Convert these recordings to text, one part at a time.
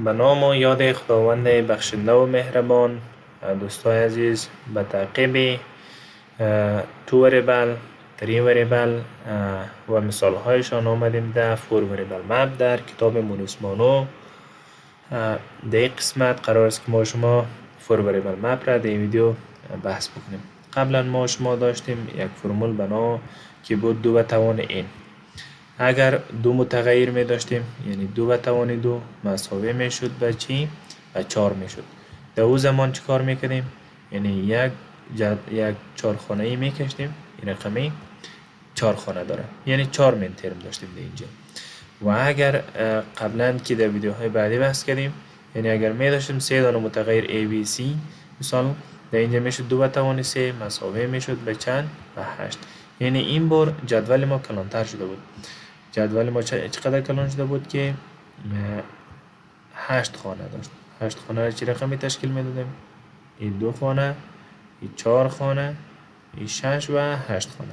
به نام و یاد خداوند بخشنده و مهربان. دوستای عزیز، به تعقیب تو وریبل، تری وریبل و مثال هایشان آمدیم در فور وریبل مپ در کتاب مونوس مانو. در این قسمت قرار است که ما شما فور وریبل مپ را در این ویدیو بحث بکنیم. قبلا ما شما داشتیم یک فرمول بنا که بود 2 به توان n. اگر دو متغیر می داشتیم یعنی 2 به توان 2 مساوی می شد به چی؟ به 4 می شد. در او زمان چی کار می کردیم؟ یعنی یک چهارخانه ای می کشتیم. این رقمی 4 خانه داره، یعنی 4 من ترم داشتیم در اینجا. و اگر قبلا که در ویدیوهای بعدی بحث کردیم، یعنی اگر می داشتیم 3 دانه متغیر A, B, C، مثلا در اینجا می شد 2 به توان 3 مساوی می شد به چند؟ به 8. یعنی این بار جدول ما کلانتر شده بود. جدول ما چقدر کلان شده بود که 8 خانه داشت. 8 خانه را چه رقمی تشکیل می دادیم؟ این 2 خانه، این 4 خانه، این 6 و 8 خانه.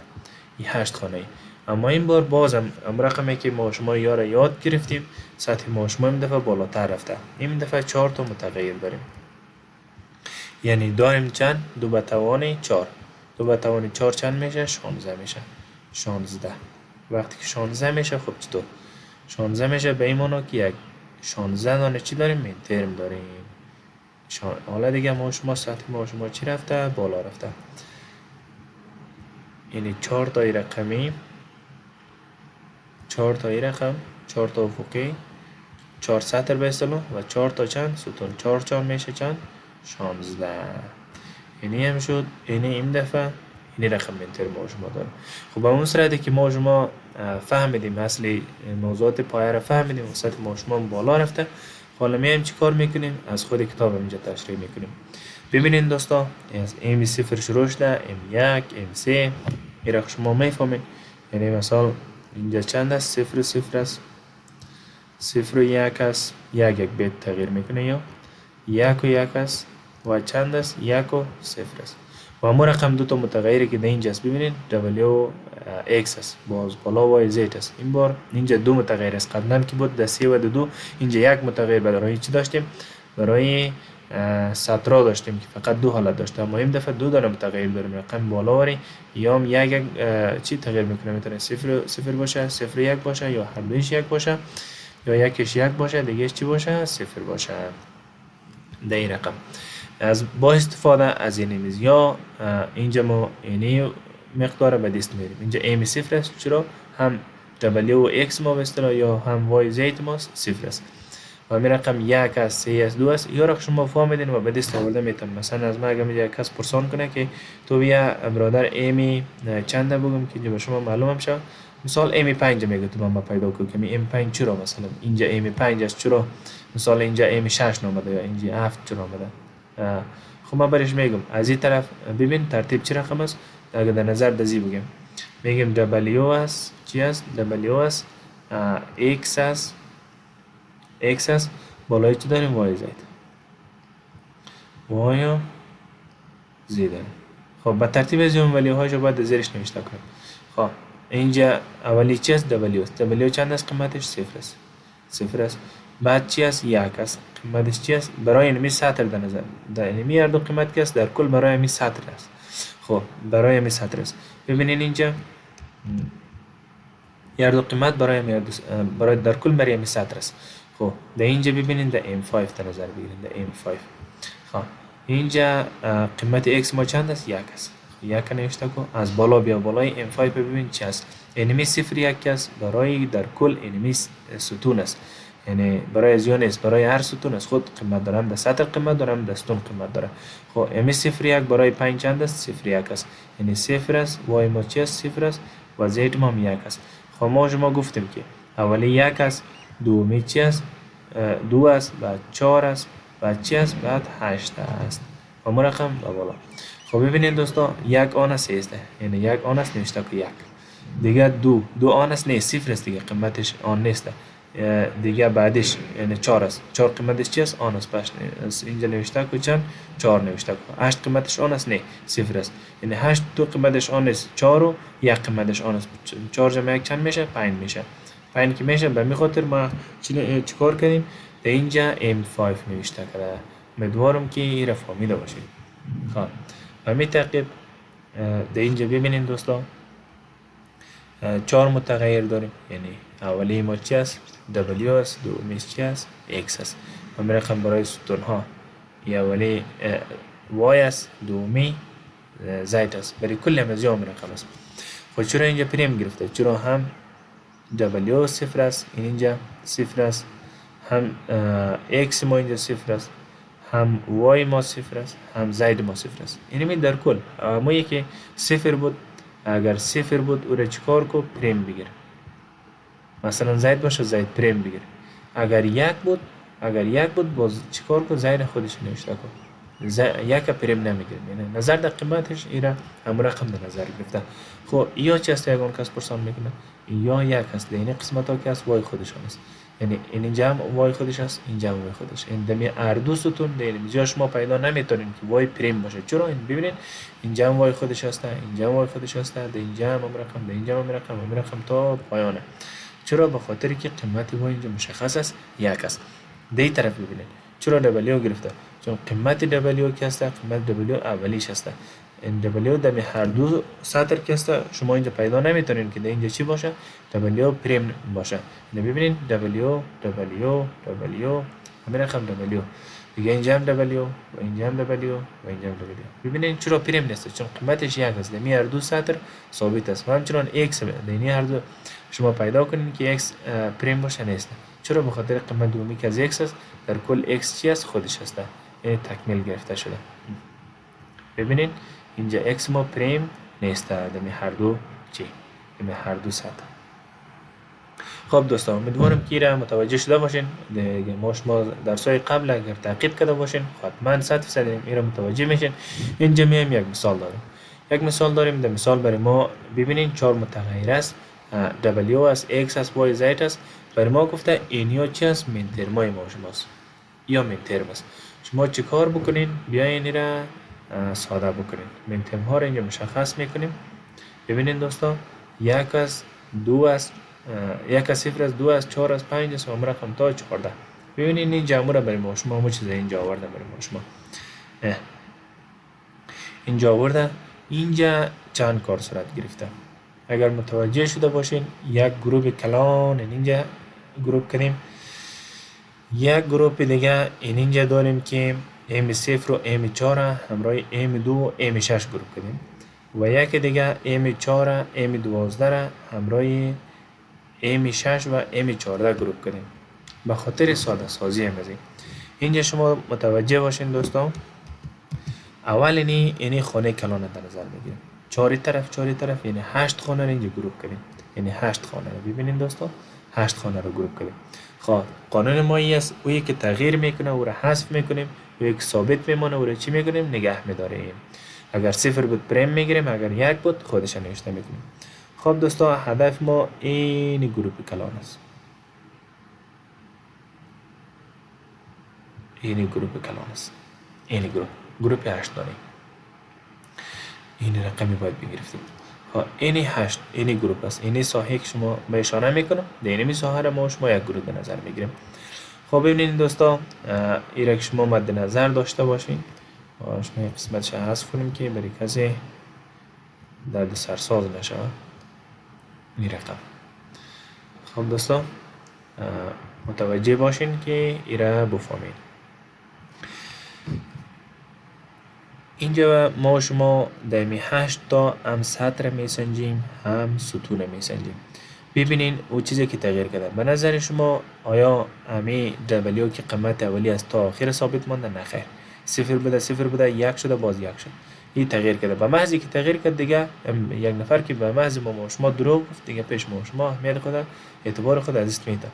این 8 خانه ای. اما این بار بازم رقمی که ما شما یاد گرفتیم، سطح ما شما این دفعه بالاتر رفته. این دفعه 4 تا متغیر داریم. یعنی داریم چند؟ 2 به توان 4. 2 به توان 4 چند میشه؟ 16 میشه. 16. وقتی که 16 میشه، خب چطور؟ 16 میشه به این معنی که یک 16 دانه چی داریم؟ من ترم داریم. حالا دیگه ما سطح ما شما چی رفته؟ بالا رفته. یعنی 4 تا رقمی، 4 تا رقم، 4 تا افقی، 4 سطر به اصطلاح و 4 تا چند ستون. 4 میشه چند؟ 16. یعنی هم شد. یعنی این دفعه این رقم منتر ما شما داریم. خب به اون صورتی که ما شما فهمیدیم، اصلی موضوعات پایه را فهمیدیم و سطح ما شما بالا رفته. حالا میایم چی کار میکنیم؟ از خود کتاب اینجا تشریح میکنیم. ببینید دوستا، از M0 شروع شده، M1، M3 این را شما میفهمید. یعنی مثلا اینجا چند است؟ 0 است، 0 و 1 است، 1 بیت تغییر میکنه، یا 1 و 1 است و چند است؟ 1 و 0 است. و اما رقم 2 تا متغیری که در اینجا است، ببینید W X است، باز بالا Y Z است. این بار اینجا 2 متغیر است. قبلا که بود در 3 و 2 اینجا 1 متغیر برای چی داشتیم؟ برای سطرها داشتیم که فقط 2 حالت داشته. اما این دفعه 2 دانه متغیر داریم. رقم بالا وری یا هم یک چی تغییر میکنه؟ میتونه 0 باشه، 0 1 باشه، یا هر دویش 1 باشه، یا یکش 1 باشه، دیگه چی باشه؟ 0 باشه. در این رقم از با استفاده از این میز یا اینجا ما اینی مقدار به دست میاریم. اینجا M 0 است، چرا؟ هم W X ما به اصطلاح یا هم Y Z ما 0 است. و می رقم 1 است، 3 است، 2 است. یا رقم شما فهمیدین و به دست آورده میتونم. مثلا از ما اگه یک کس پرسان کنه که تو بیا برادر M چنده بگم که به شما معلوم هم شه. مثال M 5 میگه تو من پیدا کنم که M 5 چرا؟ مثلا اینجا M 5 است، چرا؟ مثلا اینجا M 6 اومده یا اینجا 7 چرا اومده؟ خب من برش میگم از این طرف ببین ترتیب چی رقم است. اگر در نظر دزی بگم میگم W است، چی است؟ W است، X است، X است، بالای چی داریم؟ Y Z. Y Z داریم. خب به ترتیب از این ولی هاشو باید زیرش نوشته کنیم. خب اینجا اولی چی است؟ W است. W چند است؟ قیمتش 0 است. 0 است. بعد چی است؟ 1 است. قیمتش چی است؟ برای اینمی سطر در نظر در اینمی هر دو قیمت که است در کل برای اینمی سطر است. خب برای اینمی سطر است. ببینید اینجا هر دو قیمت برای در کل برای اینمی سطر است. خب در اینجا ببینید در M5 در نظر بگیرید. در M5 خب اینجا قیمت X ما چند است؟ 1 است. 1 نوشته کو. از بالا بیا بالای M5 ببین چی است. اینمی 0 1 است. برای در کل اینمی ستون است. یعنی برای زیان است، برای هر ستون است خود قیمت دارم. در سطر قیمت دارم، در ستون قیمت داره. خب M 0 1 برای 5 چند است؟ 0 1 است. یعنی 0 است. Y ما چی است؟ 0 است. و Z ما 1 است. خب ما شما گفتیم که اولی 1 است، دومی چی است؟ 2 است، بعد 4 است، بعد چی است؟ بعد 8 است. و ما رقم بالا. خب ببینید دوستا، 1 آن است 13. یعنی 1 آن است نوشته که 1. دیگه 2 آن است نه 0 است دیگه قیمتش آن نیست. دیگه بعدش یعنی 4 است. 4 قیمتش چی است؟ آن است. پس اینجا نوشته که چند؟ 4 نوشته که 8 قیمتش آن است نه 0 است. یعنی 8 تو قیمتش آن است 4 و 1 قیمتش آن است. 4 جمع 1 چند میشه؟ 5 میشه. 5 که میشه به می خاطر ما چیکار کردیم؟ در اینجا M5 نوشته کرده. امیدوارم که این را فهمیده باشید. خب و می تقیب در اینجا ببینید دوستان 4 متغیر داریم، یعنی اولی ما چی است؟ W است، دومیش چی است؟ X است. و می رقم برای ستون ها اولی Y است، دومی Z است. برای کل همزی می رقم است. خب چرا اینجا پریم گرفته؟ چرا هم W صفر است، اینجا صفر است، هم X ما اینجا صفر است، هم Y ما صفر است، هم Z ما صفر است. یعنی در کل ما یکی صفر بود، اگر صفر بود او را چیکار کو؟ پریم بگیر. مثلا Z باشه Z پریم بگیر. اگر یک بود باز چیکار کو؟ Z خودش نوشته کو. یک پریم نمیگیریم، یعنی نظر در قیمتش ایره هم رقم در نظر گرفته. خب یا چی است یگان کس پرسان میکنه؟ یا یک است، این قسمت ها که است وای خودشان است، یعنی اینجا هم وای خودش است، اینجا هم وای خودش. این دمی اردو ستون در اینجا شما پیدا نمیتونین که وای پریم باشه. چرا؟ این ببینید اینجا هم وای خودش است، اینجا هم وای خودش است، در اینجا هم رقم، در اینجا هم رقم تا پایانه. چرا؟ به خاطر که قیمت وای اینجا مشخص است، یک است. در این طرف ببینید چرا W گرفته؟ چون قیمت W که است، قیمت W اولیش است. این W در هر دو سطر که است شما اینجا پیدا نمیتونین که در اینجا چی باشه؟ W پریم باشه. ببینید W همین رقم W دیگه، اینجا هم W و اینجا هم W و اینجا هم W. ببینید چرا پریم نیست؟ چون قیمتش یک است، در هر دو سطر ثابت است. و همچنان X در هر دو شما پیدا کنین که X پریم باشه نیست. چرا؟ به خاطر قیمت دومی که از X است در کل X چی است؟ خودش است، یعنی تکمیل گرفته شده. ببینید اینجا X ما پریم نیست در هر دو چی؟ در هر دو سطح. خب دوستان امیدوارم که را متوجه شده باشین. ما شما درسای قبل اگر تعقیب کرده باشین حتما 100% این را متوجه میشین. اینجا میایم یک مثال داریم. در مثال برای ما ببینید 4 متغیر است، W است، X است، Y Z است. برای ما گفته اینیا چی است؟ من ترمای ما شماست یا من ترم است. شما چی کار بکنین؟ بیاین این را ساده بکنین. من ترم ها را اینجا مشخص میکنیم. ببینید دوستان یک است، دو است، یک از صفر است، دو است، 4 است، 5 است و هم رقم تا 14. ببینید این جمع را برای ما شما همه چیز اینجا آورده برای ما شما اینجا آورده. اینجا چند کار صورت گرفته اگر متوجه شده باشین. یک گروه کلان اینجا گروه کردیم، یک گروه دیگه اینجا داریم که M0 و M4 همراه M2 و M6 گروه کردیم و یک دیگه M4 M12 همراه M6 و M14 گروه کردیم به خاطر ساده سازی همزی. اینجا شما متوجه باشین دوستان، اول اینی خانه کلان در نظر بگیریم. چهار طرف یعنی 8 خانه رو اینجا گروه کردیم، یعنی 8 خانه رو ببینید دوستان، 8 خانه رو گروه کردیم. خب قانون ما است او که تغییر میکنه او را حذف میکنیم، او یک ثابت میمونه او را چی میکنیم؟ نگه میداریم. اگر صفر بود پریم میگیریم، اگر یک بود خودش نوشته میکنیم. خب دوستان هدف ما این گروه کلان است، این گروه 8 داریم. این رقمی باید بگرفتیم. این 8 این گروه است، این ساحه که شما به اشاره میکنم در این ساحه را ما شما یک گروه به نظر میگیریم. خب ببینید دوستان این را که شما مد نظر داشته باشین. شما یک قسمتش حذف کنیم که برای کسی درد سرساز نشه این رقم. خب دوستان متوجه باشین که این را بفهمید. اینجا ما شما در 8 تا هم سطر میسنجیم هم ستون میسنجیم. ببینین او چیزی که تغییر کرده به نظر شما آیا امی W که قیمت اولی است تا آخر ثابت مانده؟ نه خیر، صفر بوده یک شده باز یک شد. این تغییر کرده. به محضی که تغییر کرد دیگه یک نفر که به محض ما شما دروغ گفت دیگه پیش ما شما اهمیت خود اعتبار خود از دست میده.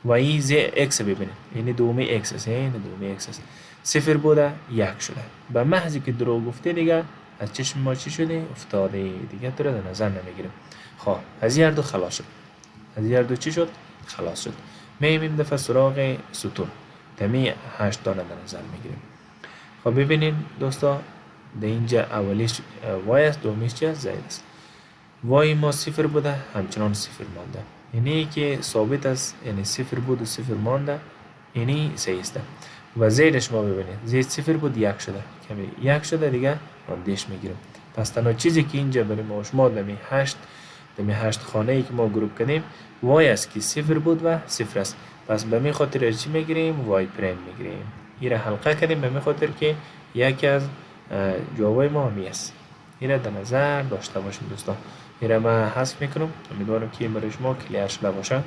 و این ز X ببینید، یعنی دومی X است، این دومی X است. صفر بوده یک شده. به محضی که دروغ گفته دیگه از چشم ما چی شده؟ افتاده دیگه تو را در نظر نمیگیریم. خب از هر دو خلاص شد. از هر دو چی شد؟ خلاص شد. میایم دفعه سراغ ستون. تمی 8 دانه در نظر میگیریم. خب ببینید دوستا در اینجا اولیش Y است، دومیش چی است؟ Z است. Y ما صفر بوده همچنان صفر مانده، یعنی که ثابت است، یعنی صفر بود و صفر مانده. اینی 3 است و زید شما ببینید زید 0 بود 1 شده کمی 1 شده دیگه دیش میگیریم. پس تنها چیزی که اینجا برای ما شما دمی 8 خانه ای که ما گروپ کردیم وای است که 0 بود و 0 است. پس به می خاطر چی میگیریم؟ وای پریم میگیریم. این را حلقه کردیم به می خاطر که یکی از جوابای ما همی است. این را در نظر داشته باشیم دوستان. این را من حذف میکنم. امیدوارم که برای شما کلیر شده باشه.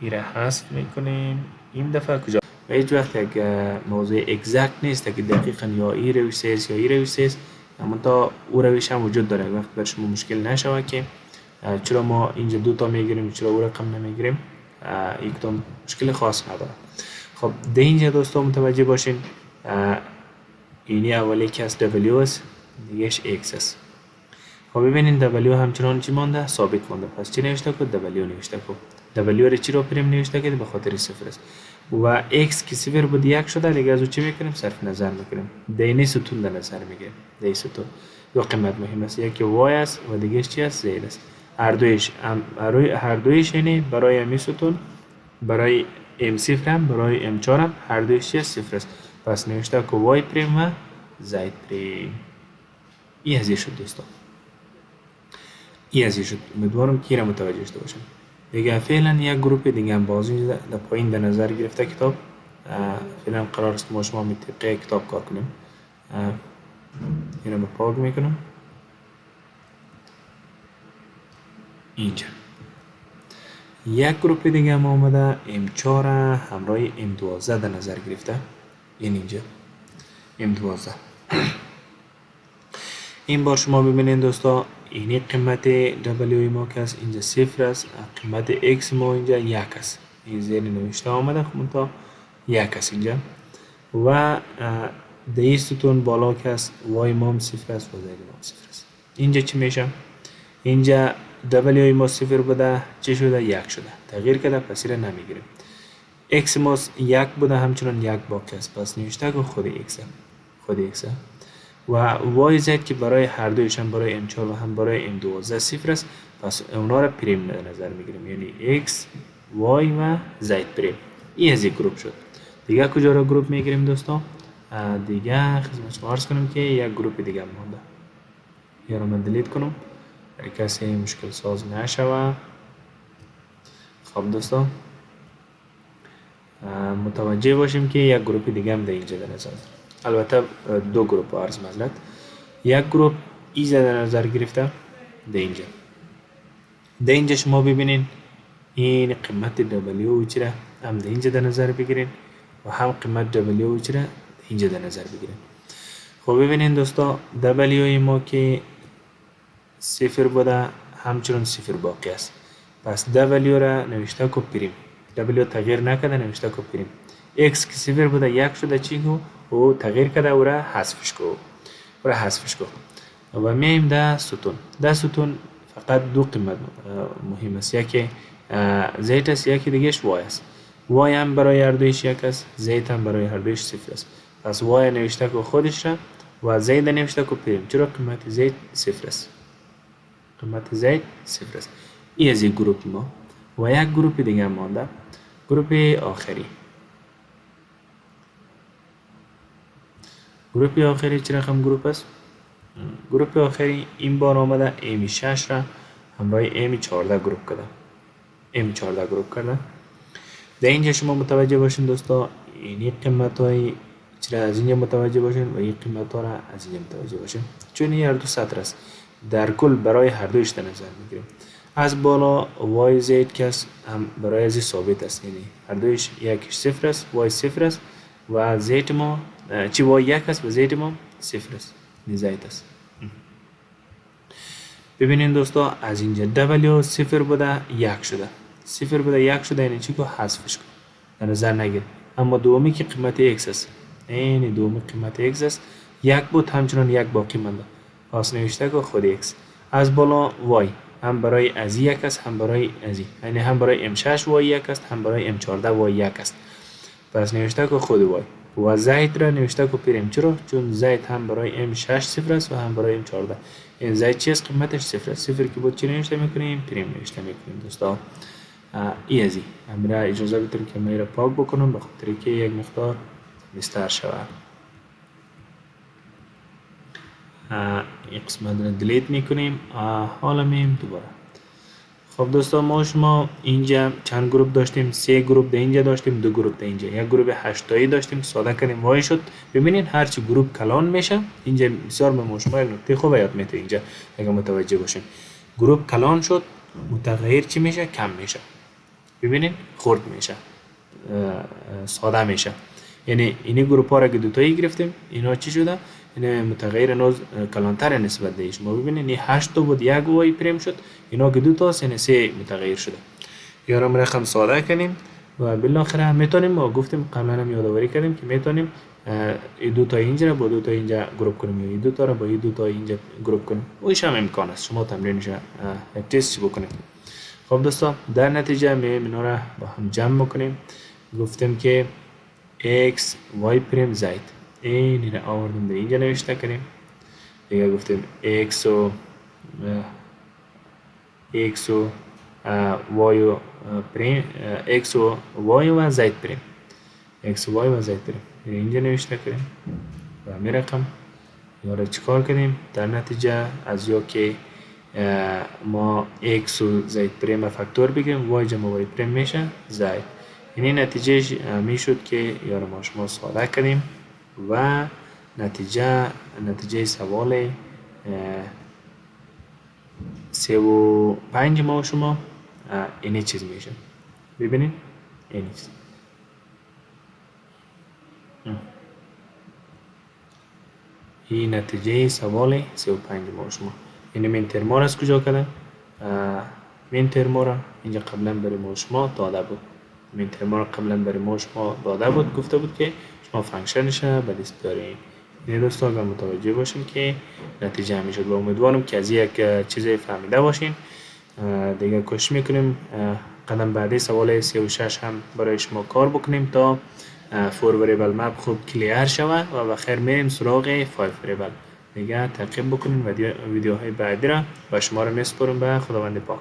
این را حذف میکنیم. این دفعه کجا؟ و هیچ وقت یک موضوع اگزکت نیست که دقیقا یا این روش است یا این روش است. اما تا او روش هم وجود داره. وقت بر شما مشکل نشود که چرا ما اینجا 2 تا میگیریم چرا او رقم نمیگیریم، یک تا مشکل خاص نداره. خب ده اینجا دوستان متوجه باشین اینی اولی که از W است دیگهش X است. خب ببینین W همچنان چی مانده؟ ثابت مانده. پس چی نوشته کو؟ W نوشته کو. W رو چی رو پریم نوشته که به خاطر 0 است و X که 0 بود 1 شده دیگه از او چی میکنیم؟ صرف نظر میکنیم. دینی ستون در نظر میگیریم. دی ستون دو قیمت مهم است، یکی Y است و دیگهش چی است؟ Z است. هر دویش یعنی برای امی ستون برای M0 هم برای M4 هم هر دویش چی است؟ 0 است. پس نوشته که Y پریم و Z پریم. این ازی شد دوستان. این ازی شد. امیدوارم که را متوجه شده باشم. دیگه فعلا یک گروپ دیگه هم بازی در پایین در نظر گرفته کتاب. فعلا قرار است ما شما طبق کتاب کار کنیم. اینو به پاک میکنم. اینجا یک گروپ دیگه هم آمده M4 همراه M12 در نظر گرفته. اینجا M12 این بار شما ببینید دوستا اینی قیمت W ما که است اینجا 0 است، قیمت X ما اینجا 1 است. این زیر نوشته آمده خب تا 1 است اینجا و در این ستون بالا که است Y ما هم 0 است و Z ما هم 0 است. اینجا چی میشه؟ اینجا W ما 0 بوده چی شده؟ 1 شده تغییر کرده پس این نمیگیریم. X ما 1 بوده همچنان 1 باقی است پس نوشته که خود X و YZ که برای هر دویش هم برای M4 و هم برای M12 0 است پس اونا را پریم در نظر میگیریم یعنی X Y و Z پریم. این از یک گروپ شد. دیگه کجا را گروپ میگیریم دوستان؟ دیگه خدمت شما عرض کنم که یک گروپ دیگه مونده. یا را من دلیت کنم برای کسی مشکل ساز نشوه. خب دوستان متوجه باشیم که یک گروپ دیگه هم در اینجا در نظر، البته 2 گروپ عرض معذرت. یک گروپ ایزا در نظر گرفته در اینجا شما ببینین این قیمت W چرا هم در اینجا در نظر بگیرین و هم قیمت W چرا اینجا در نظر بگیرین. خب ببینین دوستا W ما که 0 بوده همچنان 0 باقی است پس W را نوشته کو پریم. W تغییر نکرده نوشته کو پریم. X که 0 بوده 1 شده چی کو او تغییر کرده او را حذفش کو و میایم در ستون فقط 2 قیمت مهم است، یکی Z است یکی دیگهش Y است. Y هم برای هر دویش 1 است، Z هم برای هر دویش 0 است. پس Y نوشته کو خودش را و Z نوشته کو پریم. چرا قیمت Z 0 است؟ این از یک گروپ ما و یک گروپ دیگه مانده. گروپ آخری چه رقم گروپ است؟ گروپ آخری این بار آمده M6 را همراه M14 گروپ کرده. در اینجا شما متوجه باشین دوستا این قیمت های چرا از اینجا متوجه باشین و این قیمت ها را از اینجا متوجه باشین چون این هر دو سطر است. در کل برای هر دویش در نظر میگیریم. از بالا YZ که هم برای از ثابت است یعنی هر دویش یکیش 0 است Y 0 است و Z ما چی Y 1 است و Z ما 0 است زید است. ببینین دوستا از اینجا W 0 بوده 1 شده یعنی چی که حذفش کن در نظر نگیر. اما دومی که قیمت X است یعنی دومی قیمت X است 1 بود همچنان 1 باقی مانده پس نوشته که خود X. از بالا Y هم برای از 1 است هم برای از یعنی هم برای M6 Y 1 است هم برای M14 Y 1 است پس نوشته که خود Y و زید را نوشته که پریم. چرا؟ چون زید هم برای M6 0 است و هم برای M14. این زید چی است؟ قیمتش 0 است. 0 که بود چی نوشته میکنیم؟ پریم نوشته میکنیم دوستا. ای ازی امیر اجازه بدیم که من را پاک بکنم به خاطر که یک مقدار بستر شود. این قسمت رو دیلیت میکنیم. حالا میم دوباره. خب دوستان ما شما اینجا چند گروه داشتیم؟ 3 گروه در اینجا داشتیم، 2 گروه در اینجا، یک گروه 8 تایی داشتیم. ساده کردیم وای شد. ببینید هرچی گروه کلان میشه اینجا بسیار به ما شما یک نکته خوب یاد میده اینجا اگه متوجه باشین. گروه کلان شد متغیر چی میشه؟ کم میشه. ببینید خرد میشه، ساده میشه. یعنی اینی گروه ها را که دوتایی گرفتیم اینا چی شده؟ این متغیر نوز کلانتر نسبت به شما. ببینید این 8 تا بود یک وای پریم شد، اینا که دو تاست یعنی 3 متغیر شده. یا را رقم ساده کنیم و بالاخره میتونیم ما گفتیم قبلا هم یادآوری کردیم که میتونیم این دو تا اینجا را با دو تا اینجا گروپ کنیم یا این دو تا را با این دو تا اینجا گروپ کنیم. اوش هم امکان است. شما تمرینش تست بکنید. خب دوستان در نتیجه میایم اینا را با هم جمع میکنیم. گفتیم که x y پریم زید این را آوردیم در اینجا نوشته کنیم. دیگه گفتیم x و y و پریم x و y و زید پریم x و y و زید پریم اینجا نوشته کنیم و همین رقم یا را چیکار کنیم در نتیجه از یا که ما x و زید پریم فاکتور بگیریم y جمع y پریم میشه زید. این نتیجه میشد که یا را ما شما ساده کنیم و نتیجه سوال 35 ما شما اینی چیز میشه. ببینید اینی چیز این نتیجه سوال 35 ما شما. این من ترمار از کجا کردم؟ من ترمار اینجا قبلا برای ما شما داده بود. من ترمار قبلا برای ما شما داده بود، گفته بود که شما فانکشنش به لیست داریم. این دوستان اگر متوجه باشین که نتیجه همیشه و امیدوارم که از یک چیز فهمیده باشین. دیگه کوشش میکنیم قدم بعدی سوال 36 هم برای شما کار بکنیم تا 4 وریبل مپ خوب کلیر شود و بخیر میریم سراغ 5 وریبل. دیگه تعقیب بکنین ویدیوهای بعدی را و شما رو میسپارم به خداوند پاک.